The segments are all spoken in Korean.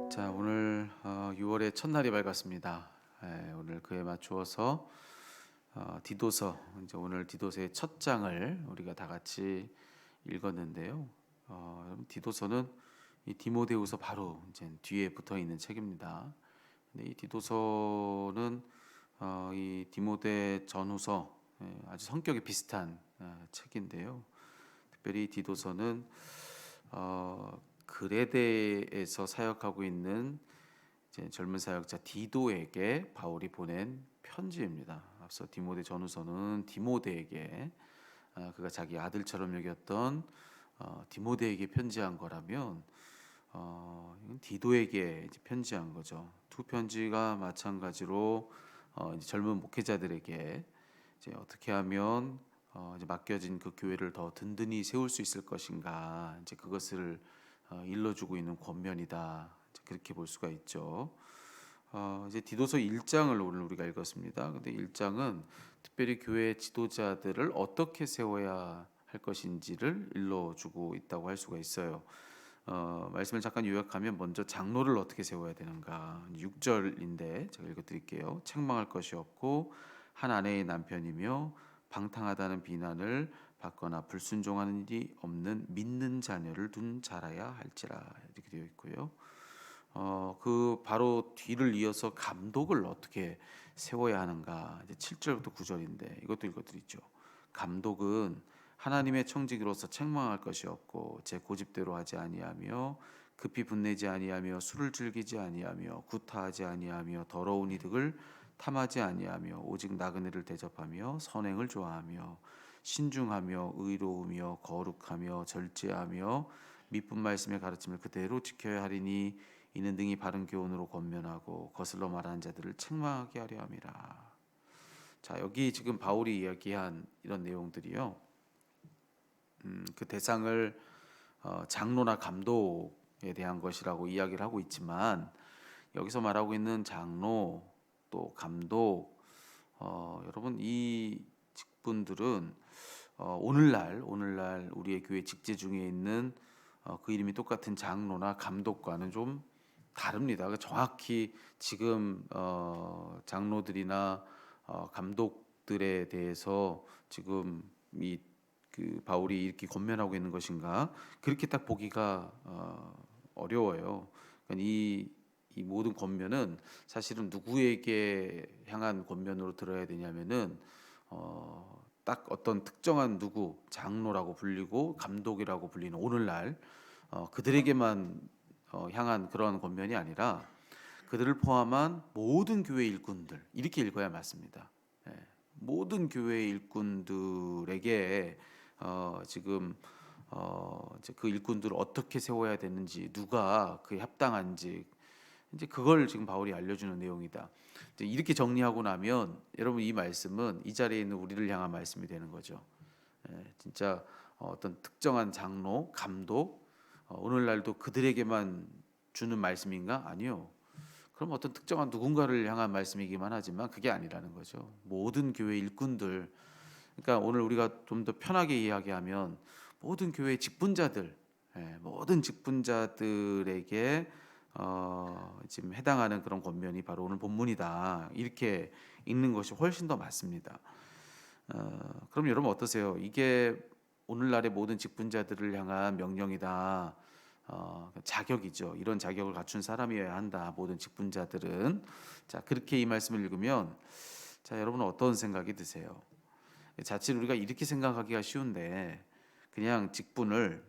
자, 오늘 6월의 첫날이 밝았습니다. 오늘 그에 맞추어서 디도서, 이제 오늘 디도서의 첫 장을 우리가 다 같이 읽었는데요. 여러분, 디도서는 이 디모데후서 바로 이제 뒤에 붙어 있는 책입니다. 근데 이 디도서는 이 디모데 전후서, 아주 성격이 비슷한 책인데요. 특별히 디도서는 그레데에서 사역하고 있는 이제 젊은 사역자 디도에게 바울이 보낸 편지입니다. 앞서 디모데 전후서는 디모데에게 그가 자기 아들처럼 여겼던 디모데에게 편지한 거라면 이건 디도에게 이제 편지한 거죠. 두 편지가 마찬가지로 이제 젊은 목회자들에게 이제 어떻게 하면 이제 맡겨진 그 교회를 더 든든히 세울 수 있을 것인가, 이제 그것을 일러주고 있는 권면이다. 이제 그렇게 볼 수가 있죠. 이제 디도서 1장을 오늘 우리가 읽었습니다. 근데 1장은 특별히 교회 지도자들을 어떻게 세워야 할 것인지를 일러주고 있다고 할 수가 있어요. 말씀을 잠깐 요약하면 먼저 장로를 어떻게 세워야 되는가. 6절인데 제가 읽어드릴게요. 책망할 것이 없고 한 아내의 남편이며 방탕하다는 비난을 받거나 불순종하는 일이 없는 믿는 자녀를 둔 자라야 할지라, 이렇게 되어 있고요. 그 바로 뒤를 이어서 감독을 어떻게 세워야 하는가. 이제 7절부터 9절인데 이것도 읽어드리죠. 감독은 하나님의 청지기로서 책망할 것이 없고 제 고집대로 하지 아니하며 급히 분내지 아니하며 술을 즐기지 아니하며 구타하지 아니하며 더러운 이득을 탐하지 아니하며 오직 나그네를 대접하며 선행을 좋아하며 신중하며 의로우며 거룩하며 절제하며 미쁜 말씀의 가르침을 그대로 지켜야 하리니 이는 등이 바른 교훈으로 권면하고 거슬러 말하는 자들을 책망하게 하려 함이라. 자, 여기 지금 바울이 이야기한 이런 내용들이요. 그 대상을 장로나 감독에 대한 것이라고 이야기를 하고 있지만 여기서 말하고 있는 장로 또 감독, 여러분 이 직분들은 오늘날 우리의 교회 직제 중에 있는 그 이름이 똑같은 장로나 감독과는 좀 다릅니다. 정확히 지금 장로들이나 감독들에 대해서 지금 이 그 바울이 이렇게 권면하고 있는 것인가, 그렇게 딱 보기가 어려워요. 그러니까 이 모든 권면은 사실은 누구에게 향한 권면으로 들어야 되냐면은 딱 어떤 특정한 누구, 장로라고 불리고 감독이라고 불리는 오늘날 그들에게만 향한 그런 권면이 아니라 그들을 포함한 모든 교회 일꾼들, 이렇게 읽어야 맞습니다. 예, 모든 교회 일꾼들에게 지금 이제 그 일꾼들을 어떻게 세워야 되는지, 누가 그에 합당한지, 이제 그걸 지금 바울이 알려주는 내용이다. 이제 이렇게 정리하고 나면 여러분 이 말씀은 이 자리에 있는 우리를 향한 말씀이 되는 거죠. 진짜 어떤 특정한 장로, 감독, 오늘날도 그들에게만 주는 말씀인가? 아니요. 그럼 어떤 특정한 누군가를 향한 말씀이기만 하지만 그게 아니라는 거죠. 모든 교회 일꾼들, 그러니까 오늘 우리가 좀 더 편하게 이야기하면 모든 교회 직분자들, 모든 직분자들에게 지금 해당하는 그런 권면이 바로 오늘 본문이다. 이렇게 읽는 것이 훨씬 더 맞습니다. 그럼 여러분 어떠세요? 이게 오늘날의 모든 직분자들을 향한 명령이다. 자격이죠. 이런 자격을 갖춘 사람이어야 한다. 모든 직분자들은. 자, 그렇게 이 말씀을 읽으면 자, 여러분은 어떤 생각이 드세요? 자칫 우리가 이렇게 생각하기가 쉬운데 그냥 직분을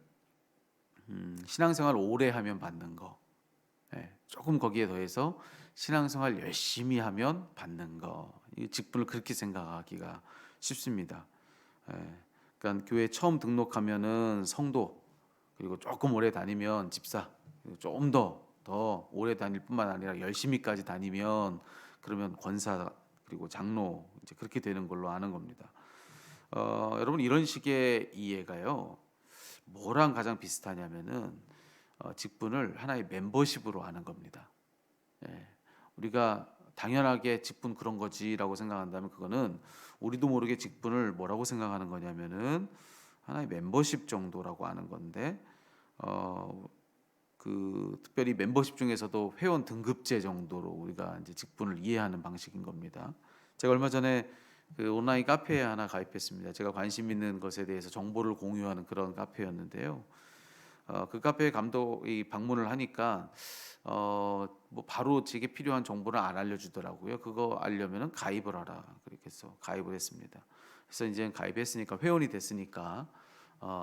신앙생활 오래 하면 받는 거, 조금 거기에 더해서 신앙생활 열심히 하면 받는 거, 이 직분을 그렇게 생각하기가 쉽습니다. 그러니까 교회 처음 등록하면은 성도, 그리고 조금 오래 다니면 집사, 좀 더 오래 다닐 뿐만 아니라 열심히까지 다니면 그러면 권사, 그리고 장로, 이제 그렇게 되는 걸로 아는 겁니다. 여러분 이런 식의 이해가요, 뭐랑 가장 비슷하냐면은 직분을 하나의 멤버십으로 하는 겁니다. 예, 우리가 당연하게 직분 그런 거지라고 생각한다면 그거는 우리도 모르게 직분을 뭐라고 생각하는 거냐면은 하나의 멤버십 정도라고 하는 건데 특별히 멤버십 중에서도 회원 등급제 정도로 우리가 이제 직분을 이해하는 방식인 겁니다. 제가 얼마 전에 그 온라인 카페에 하나 가입했습니다. 제가 관심 있는 것에 대해서 정보를 공유하는 그런 카페였는데요. 그 카페에 감독이 방문을 하니까 뭐 바로 제게 필요한 정보를 안 알려주더라고요. 그거 알려면은 가입을 하라 그렇게 해서 가입을 했습니다. 그래서 이제 가입했으니까 회원이 됐으니까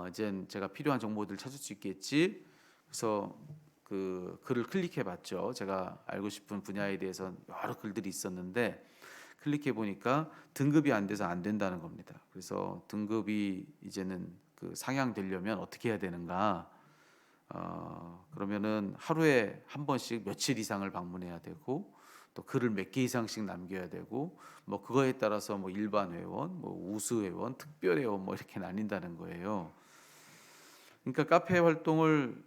이제 제가 필요한 정보들 찾을 수 있겠지. 그래서 그 글을 클릭해봤죠. 제가 알고 싶은 분야에 대해서 여러 글들이 있었는데 클릭해 보니까 등급이 안 돼서 안 된다는 겁니다. 그래서 등급이 이제는 그 상향되려면 어떻게 해야 되는가? 그러면은 하루에 한 번씩 며칠 이상을 방문해야 되고 또 글을 몇 개 이상씩 남겨야 되고 뭐 그거에 따라서 뭐 일반 회원, 뭐 우수 회원, 특별 회원 뭐 이렇게 나뉜다는 거예요. 그러니까 카페 활동을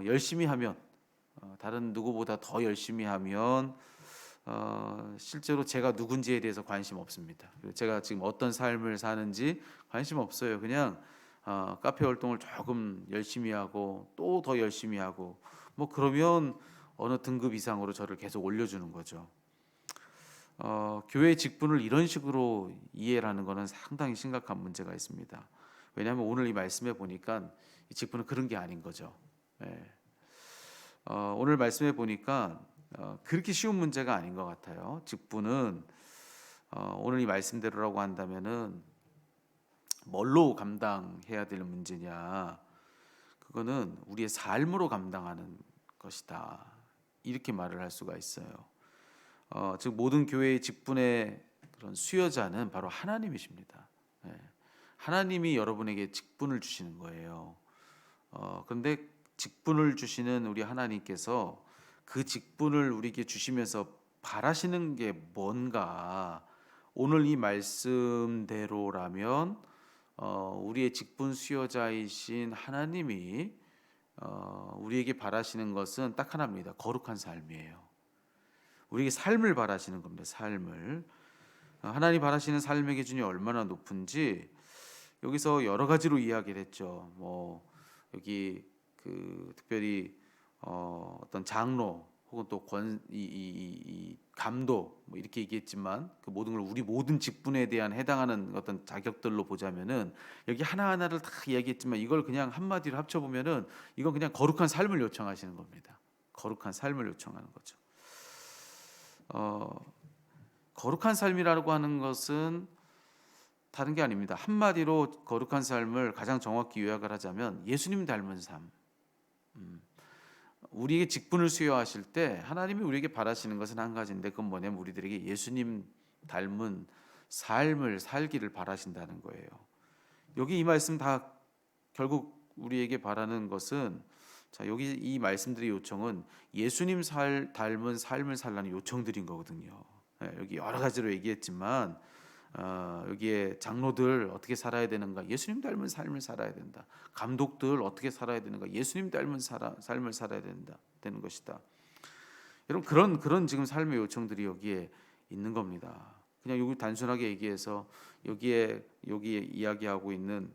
열심히 하면 다른 누구보다 더 열심히 하면 실제로 제가 누군지에 대해서 관심 없습니다. 제가 지금 어떤 삶을 사는지 관심 없어요. 그냥 카페 활동을 조금 열심히 하고 또 더 열심히 하고 뭐 그러면 어느 등급 이상으로 저를 계속 올려주는 거죠. 교회 직분을 이런 식으로 이해하는 것은 상당히 심각한 문제가 있습니다. 왜냐하면 오늘 이 말씀에 보니까 이 직분은 그런 게 아닌 거죠. 예. 오늘 말씀에 보니까 그렇게 쉬운 문제가 아닌 것 같아요. 직분은 오늘 이 말씀대로라고 한다면은 뭘로 감당해야 될 문제냐? 그거는 우리의 삶으로 감당하는 것이다. 이렇게 말을 할 수가 있어요. 즉 모든 교회의 직분의 그런 수여자는 바로 하나님이십니다. 예. 하나님이 여러분에게 직분을 주시는 거예요. 그런데 직분을 주시는 우리 하나님께서 그 직분을 우리에게 주시면서 바라시는 게 뭔가 오늘 이 말씀대로라면 우리의 직분 수여자이신 하나님이 우리에게 바라시는 것은 딱 하나입니다. 거룩한 삶이에요. 우리에게 삶을 바라시는 겁니다. 삶을 하나님 바라시는 삶의 기준이 얼마나 높은지 여기서 여러 가지로 이야기를 했죠. 뭐 여기 그 특별히 어떤 장로 혹은 또 감독 뭐 이렇게 얘기했지만 그 모든 걸 우리 모든 직분에 대한 해당하는 어떤 자격들로 보자면은 여기 하나하나를 다 이야기했지만 이걸 그냥 한마디로 합쳐 보면은 이건 그냥 거룩한 삶을 요청하시는 겁니다. 거룩한 삶을 요청하는 거죠. 거룩한 삶이라고 하는 것은 다른 게 아닙니다. 한마디로 거룩한 삶을 가장 정확히 요약을 하자면 예수님 닮은 삶. 우리에게 직분을 수여하실 때 하나님이 우리에게 바라시는 것은 한 가지인데 그건 뭐냐면 우리들에게 예수님 닮은 삶을 살기를 바라신다는 거예요. 여기 이 말씀 다 결국 우리에게 바라는 것은 자 여기 이 말씀들의 요청은 예수님 닮은 삶을 살라는 요청들인 거거든요. 여기 여러 가지로 얘기했지만 여기에 장로들 어떻게 살아야 되는가? 예수님 닮은 삶을 살아야 된다. 감독들 어떻게 살아야 되는가? 예수님 닮은 삶을 살아야 되는 것이다. 여러분 그런 지금 삶의 요청들이 여기에 있는 겁니다. 그냥 여기 단순하게 얘기해서 여기에 이야기하고 있는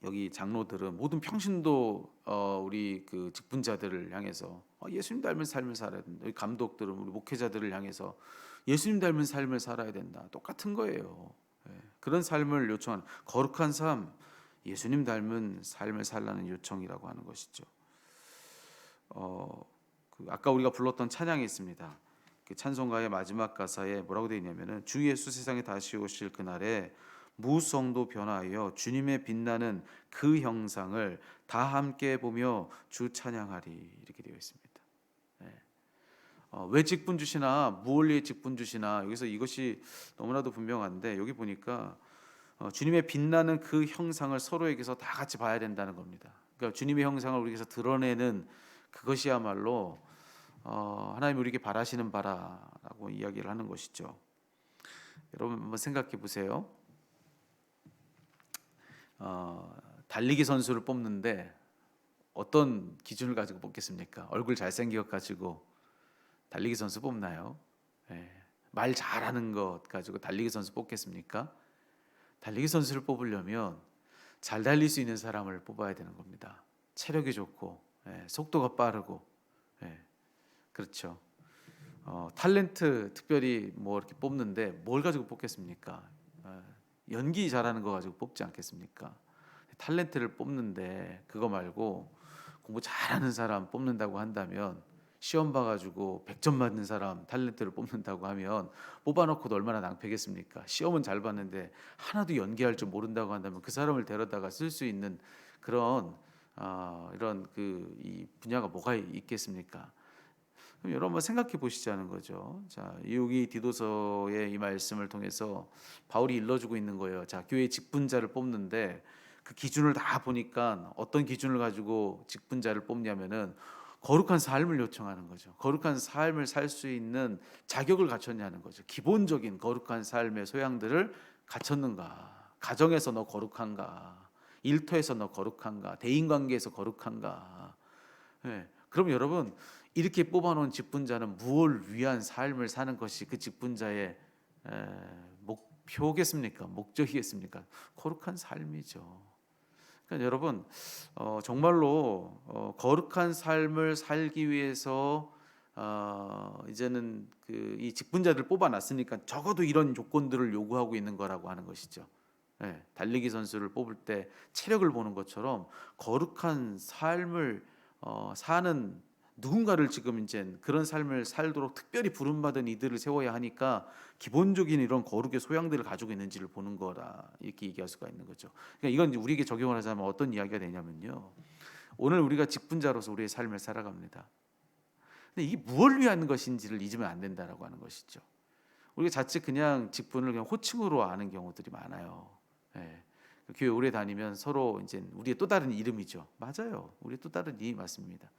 여기 장로들은 모든 평신도 우리 그 직분자들을 향해서 예수님 닮은 삶을 살아야 된다. 여기 감독들은 우리 목회자들을 향해서 예수님 닮은 삶을 살아야 된다. 똑같은 거예요. 그런 삶을 요청하는 거룩한 삶, 예수님 닮은 삶을 살라는 요청이라고 하는 것이죠. 아까 우리가 불렀던 찬양이 있습니다. 그 찬송가의 마지막 가사에 뭐라고 되어 있냐면은 주 예수 세상에 다시 오실 그날에 무성도 변화하여 주님의 빛나는 그 형상을 다 함께 보며 주 찬양하리 이렇게 되어 있습니다. 왜 직분 주시나 무엇 위해 직분 주시나 여기서 이것이 너무나도 분명한데 여기 보니까 주님의 빛나는 그 형상을 서로에게서 다 같이 봐야 된다는 겁니다. 그러니까 주님의 형상을 우리에게서 드러내는 그것이야말로 하나님 우리에게 바라시는 바라라고 이야기를 하는 것이죠. 여러분 한번 생각해 보세요. 달리기 선수를 뽑는데 어떤 기준을 가지고 뽑겠습니까? 얼굴 잘생긴 것 가지고 달리기 선수 뽑나요? 말 잘하는 것 가지고 달리기 선수 뽑겠습니까? 달리기 선수를 뽑으려면 잘 달릴 수 있는 사람을 뽑아야 되는 겁니다. 체력이 좋고, 속도가 빠르고, 그렇죠. 탤런트 특별히 뭐 이렇게 뽑는데 뭘 가지고 뽑겠습니까? 연기 잘하는 거 가지고 뽑지 않겠습니까? 탤런트를 뽑는데 그거 말고 공부 잘하는 사람 뽑는다고 한다면, 시험 봐가지고 100점 맞는 사람 탤런트를 뽑는다고 하면 뽑아놓고도 얼마나 낭패겠습니까? 시험은 잘 봤는데 하나도 연기할 줄 모른다고 한다면 그 사람을 데려다가 쓸 수 있는 그런 이런 이 분야가 뭐가 있겠습니까? 그럼 여러분 한번 생각해 보시자는 거죠. 자, 여기 디도서의 이 말씀을 통해서 바울이 일러주고 있는 거예요. 자, 교회 직분자를 뽑는데 그 기준을 다 보니까 어떤 기준을 가지고 직분자를 뽑냐면은 거룩한 삶을 요청하는 거죠. 거룩한 삶을 살 수 있는 자격을 갖췄냐는 거죠. 기본적인 거룩한 삶의 소양들을 갖췄는가? 가정에서 너 거룩한가? 일터에서 너 거룩한가? 대인관계에서 거룩한가? 그럼 여러분, 이렇게 뽑아놓은 직분자는 무엇을 위한 삶을 사는 것이 그 직분자의 목표겠습니까? 목적이겠습니까? 거룩한 삶이죠. 그러니까 여러분, 정말로 거룩한 삶을 살기 위해서 이제는 이 직분자들을 뽑아놨으니까 적어도 이런 조건들을 요구하고 있는 거라고 하는 것이죠. 달리기 선수를 뽑을 때 체력을 보는 것처럼 거룩한 삶을 사는 누군가를 지금 이제 그런 삶을 살도록 특별히 부름받은 이들을 세워야 하니까 기본적인 이런 거룩의 소양들을 가지고 있는지를 보는 거라, 이렇게 얘기할 수가 있는 거죠. 그러니까 이건 이제 우리에게 적용을 하자면 어떤 이야기가 되냐면요, 오늘 우리가 직분자로서 우리의 삶을 살아갑니다. 근데 이게 무엇을 위한 것인지를 잊으면 안 된다라고 하는 것이죠. 우리가 자칫 그냥 직분을 그냥 호칭으로 아는 경우들이 많아요. 교회 오래 다니면 서로 이제 우리의 또 다른 이름이죠. 맞아요. 우리의 또 다른 이름이 맞습니다.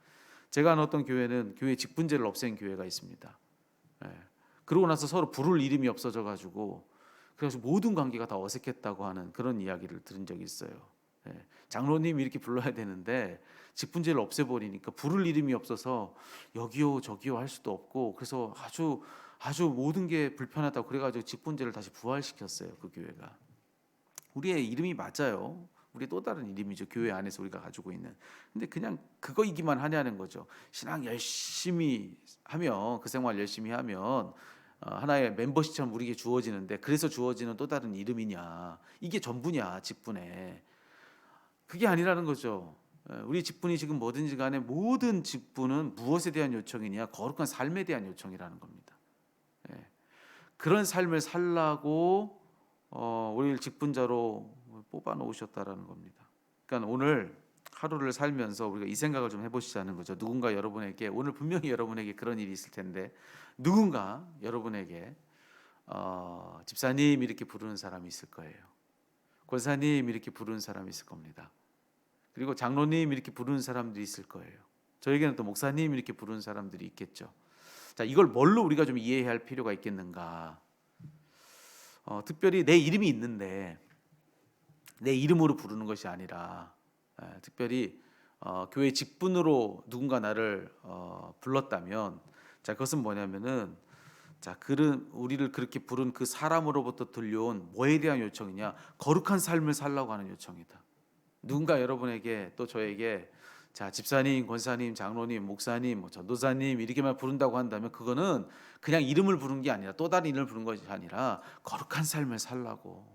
제가 아는 어떤 교회는 교회 직분제를 없앤 교회가 있습니다. 그러고 나서 서로 부를 이름이 없어져 가지고 그래서 모든 관계가 다 어색했다고 하는 그런 이야기를 들은 적이 있어요. 장로님 이렇게 불러야 되는데 직분제를 없애버리니까 부를 이름이 없어서 여기요 저기요 할 수도 없고, 그래서 아주 모든 게 불편하다고 그래가지고 직분제를 다시 부활시켰어요. 그 교회가. 우리의 이름이 맞아요. 우리 또 다른 이름이죠. 교회 안에서 우리가 가지고 있는. 근데 그냥 그거이기만 하냐는 거죠. 신앙 열심히 하면, 그 생활 열심히 하면 하나의 멤버십처럼 우리에게 주어지는데, 그래서 주어지는 또 다른 이름이냐, 이게 전부냐 직분에. 그게 아니라는 거죠. 우리 직분이 지금 뭐든지 간에 모든 직분은 무엇에 대한 요청이냐? 거룩한 삶에 대한 요청이라는 겁니다. 그런 삶을 살라고 우리를 직분자로 뽑아 놓으셨다라는 겁니다. 그러니까 오늘 하루를 살면서 우리가 이 생각을 좀 해보시자는 거죠. 누군가 여러분에게, 오늘 분명히 여러분에게 그런 일이 있을 텐데, 누군가 여러분에게 집사님 이렇게 부르는 사람이 있을 거예요. 권사님 이렇게 부르는 사람이 있을 겁니다. 그리고 장로님 이렇게 부르는 사람들이 있을 거예요. 저에게는 또 목사님 이렇게 부르는 사람들이 있겠죠. 자, 이걸 뭘로 우리가 좀 이해해야 할 필요가 있겠는가? 특별히 내 이름이 있는데 내 이름으로 부르는 것이 아니라, 특별히 교회 직분으로 누군가 나를 불렀다면, 자, 그것은 뭐냐면은, 자, 그는 우리를 그렇게 부른 그 사람으로부터 들려온 뭐에 대한 요청이냐? 거룩한 삶을 살라고 하는 요청이다. 누군가 여러분에게 또 저에게 자, 집사님, 권사님, 장로님, 목사님, 뭐 전도사님 이렇게만 부른다고 한다면 그거는 그냥 이름을 부른 게 아니라, 또 다른 이름을 부른 것이 아니라 거룩한 삶을 살라고.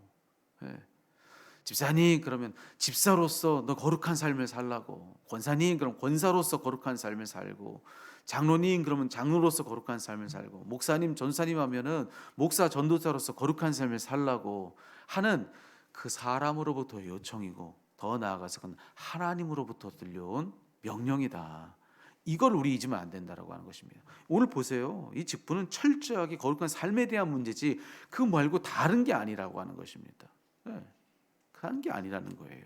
집사님 그러면 집사로서 너 거룩한 삶을 살라고, 권사님 그럼 권사로서 거룩한 삶을 살고, 장로님 그러면 장로로서 거룩한 삶을 살고, 목사님 전사님 하면은 목사 전도사로서 거룩한 삶을 살라고 하는 그 사람으로부터의 요청이고, 더 나아가서 그건 하나님으로부터 들려온 명령이다. 이걸 우리 잊으면 안 된다라고 하는 것입니다. 오늘 보세요. 이 직분은 철저하게 거룩한 삶에 대한 문제지 그 말고 다른 게 아니라고 하는 것입니다. 그런 게 아니라는 거예요.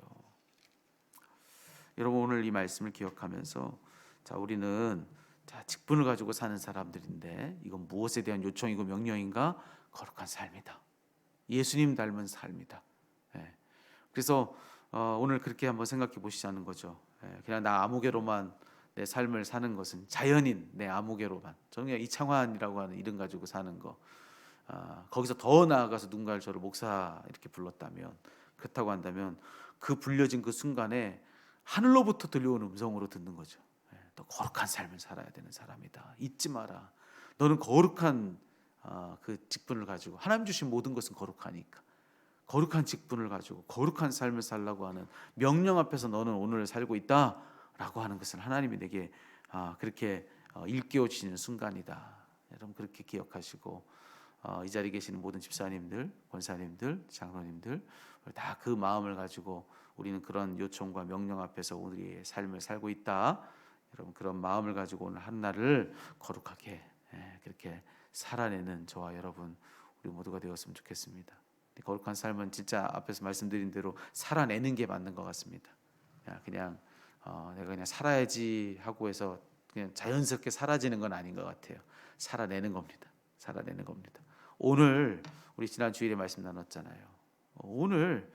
여러분 오늘 이 말씀을 기억하면서, 자, 우리는 자, 직분을 가지고 사는 사람들인데 이건 무엇에 대한 요청이고 명령인가? 거룩한 삶이다. 예수님 닮은 삶이다. 그래서 오늘 그렇게 한번 생각해 보시자는 거죠. 그냥 나 아무개로만 내 삶을 사는 것은, 자연인 내 아무개로만, 저는 그냥 이창환이라고 하는 이름 가지고 사는 거, 거기서 더 나아가서 누군가를 저를 목사 이렇게 불렀다면, 그렇다고 한다면 그 불려진 그 순간에 하늘로부터 들려오는 음성으로 듣는 거죠. 너 거룩한 삶을 살아야 되는 사람이다. 잊지 마라. 너는 거룩한 그 직분을 가지고, 하나님 주신 모든 것은 거룩하니까 거룩한 직분을 가지고 거룩한 삶을 살라고 하는 명령 앞에서 너는 오늘 살고 있다라고 하는 것을 하나님이 내게 그렇게 일깨워 주시는 순간이다. 여러분 그렇게 기억하시고, 이 자리에 계시는 모든 집사님들, 권사님들, 장로님들 다 그 마음을 가지고 우리는 그런 요청과 명령 앞에서 우리의 삶을 살고 있다. 여러분 그런 마음을 가지고 오늘 한날을 거룩하게 그렇게 살아내는 저와 여러분 우리 모두가 되었으면 좋겠습니다. 거룩한 삶은 진짜 앞에서 말씀드린 대로 살아내는 게 맞는 것 같습니다. 그냥 내가 그냥 살아야지 하고 해서 그냥 자연스럽게 사라지는 건 아닌 것 같아요. 살아내는 겁니다. 살아내는 겁니다. 오늘 우리 지난 주일에 말씀 나눴잖아요. 오늘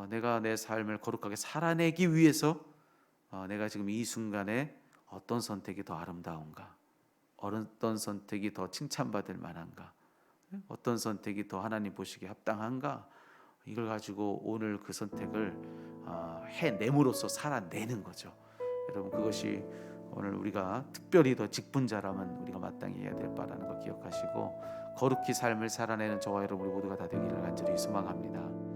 내가 내 삶을 거룩하게 살아내기 위해서 내가 지금 이 순간에 어떤 선택이 더 아름다운가, 어떤 선택이 더 칭찬받을 만한가, 어떤 선택이 더 하나님 보시기에 합당한가, 이걸 가지고 오늘 그 선택을 해냄으로써 살아내는 거죠. 여러분 그것이 오늘 우리가 특별히 더 직분자라면 우리가 마땅히 해야 될 바라는 거 기억하시고, 거룩히 삶을 살아내는 저와 여러분 모두가 다 되기를 간절히 소망합니다.